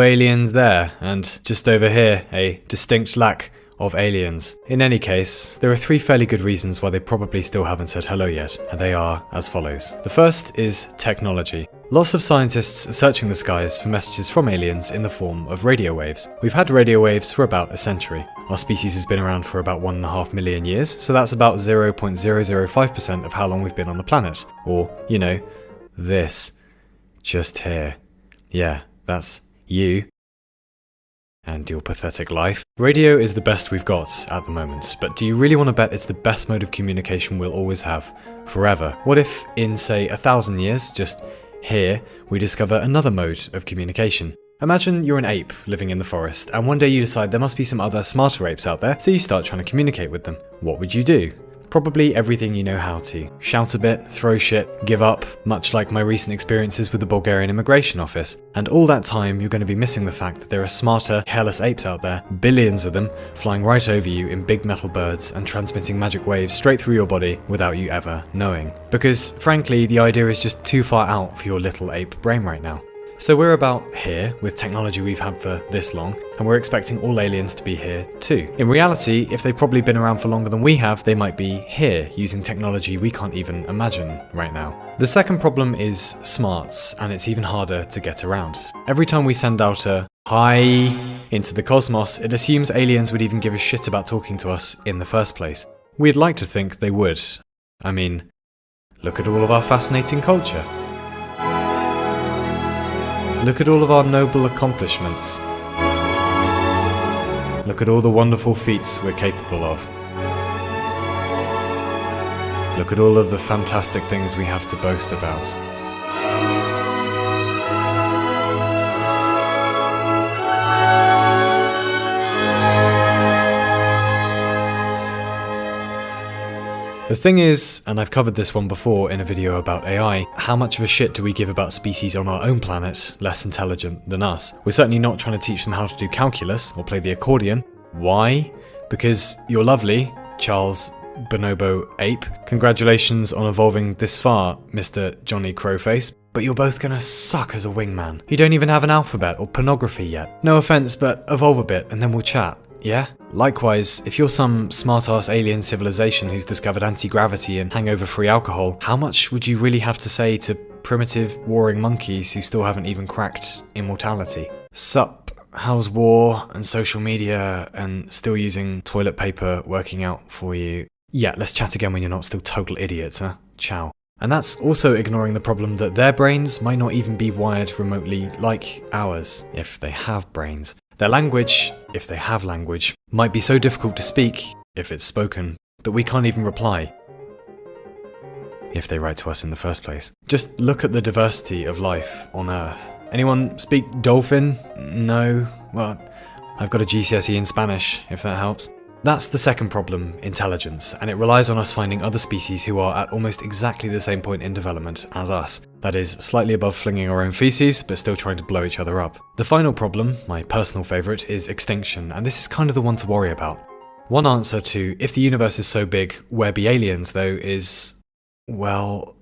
aliens there, and just over here, a distinct lack of aliens. In any case, there are 3 fairly good reasons why they probably still haven't said hello yet, and they are as follows. The first is technology. Lots of scientists are searching the skies for messages from aliens in the form of radio waves. We've had radio waves for about a century. Our species has been around for about 1.5 million years, so that's about 0.005% of how long we've been on the planet. Or, you know, this. Just here. Yeah, that's you. And your pathetic life. Radio is the best we've got at the moment, but do you really want to bet it's the best mode of communication we'll always have forever? What if in, say, 1,000 years, just here, we discover another mode of communication? Imagine you're an ape living in the forest, and one day you decide there must be some other smarter apes out there, so you start trying to communicate with them. What would you do? Probably everything you know how to. Shout a bit, throw shit, give up, much like my recent experiences with the Bulgarian immigration office. And all that time you're going to be missing the fact that there are smarter, careless apes out there, billions of them, flying right over you in big metal birds and transmitting magic waves straight through your body without you ever knowing. Because, frankly, the idea is just too far out for your little ape brain right now. So we're about here, with technology we've had for this long, and we're expecting all aliens to be here too. In reality, if they've probably been around for longer than we have, they might be here, using technology we can't even imagine right now. The second problem is smarts, and it's even harder to get around. Every time we send out a hi into the cosmos, it assumes aliens would even give a shit about talking to us in the first place. We'd like to think they would. I mean, look at all of our fascinating culture. Look at all of our noble accomplishments. Look at all the wonderful feats we're capable of. Look at all of the fantastic things we have to boast about. The thing is, and I've covered this one before in a video about AI, how much of a shit do we give about species on our own planet less intelligent than us? We're certainly not trying to teach them how to do calculus or play the accordion. Why? Because you're lovely, Charles Bonobo Ape. Congratulations on evolving this far, Mr. Johnny Crowface. But you're both gonna suck as a wingman. You don't even have an alphabet or pornography yet. No offense, but evolve a bit and then we'll chat. Yeah? Likewise, if you're some smart-ass alien civilization who's discovered anti-gravity and hangover-free alcohol, how much would you really have to say to primitive, warring monkeys who still haven't even cracked immortality? Sup, how's war and social media and still using toilet paper working out for you? Yeah, let's chat again when you're not still total idiots, huh? Ciao. And that's also ignoring the problem that their brains might not even be wired remotely like ours, if they have brains. Their language, if they have language, might be so difficult to speak, if it's spoken, that we can't even reply. If they write to us in the first place. Just look at the diversity of life on Earth. Anyone speak dolphin? No? Well, I've got a GCSE in Spanish, if that helps. That's the second problem, intelligence, and it relies on us finding other species who are at almost exactly the same point in development as us. That is, slightly above flinging our own feces, but still trying to blow each other up. The final problem, my personal favourite, is extinction, and this is kind of the one to worry about. One answer to, if the universe is so big, where be aliens, though, is, well,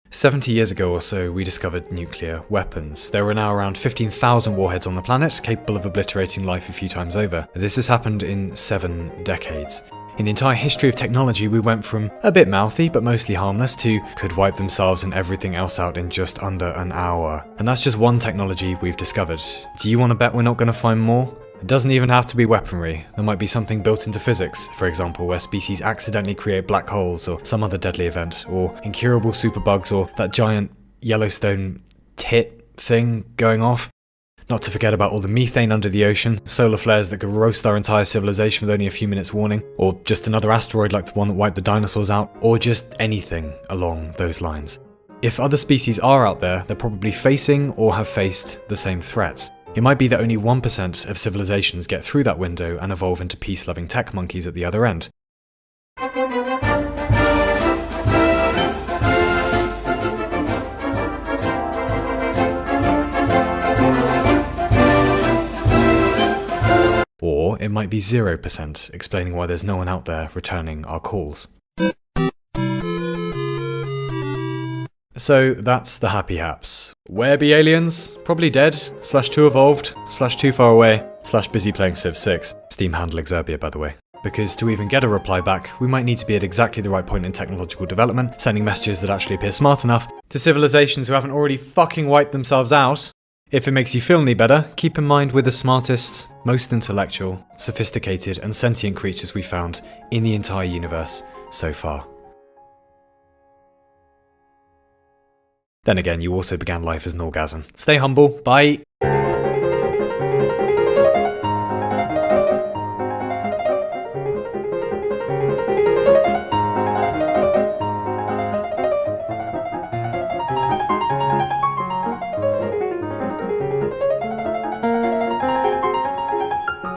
70 years ago or so, we discovered nuclear weapons. There are now around 15,000 warheads on the planet, capable of obliterating life a few times over. This has happened in 7 decades. In the entire history of technology, we went from a bit mouthy, but mostly harmless, to could wipe themselves and everything else out in just under an hour. And that's just one technology we've discovered. Do you want to bet we're not going to find more? It doesn't even have to be weaponry. There might be something built into physics, for example, where species accidentally create black holes or some other deadly event, or incurable superbugs, or that giant Yellowstone tit thing going off. Not to forget about all the methane under the ocean, solar flares that could roast our entire civilization with only a few minutes warning, or just another asteroid like the one that wiped the dinosaurs out, or just anything along those lines. If other species are out there, they're probably facing or have faced the same threats. It might be that only 1% of civilizations get through that window and evolve into peace-loving tech monkeys at the other end. Or it might be 0%, explaining why there's no one out there returning our calls. So that's the happy haps. Where be aliens? Probably dead, /too evolved, /too far away, /busy playing Civ 6. Steam handle Exerbia, by the way. Because to even get a reply back, we might need to be at exactly the right point in technological development, sending messages that actually appear smart enough to civilizations who haven't already fucking wiped themselves out. If it makes you feel any better, keep in mind we're the smartest, most intellectual, sophisticated, and sentient creatures we found in the entire universe so far. Then again, you also began life as an orgasm. Stay humble, bye!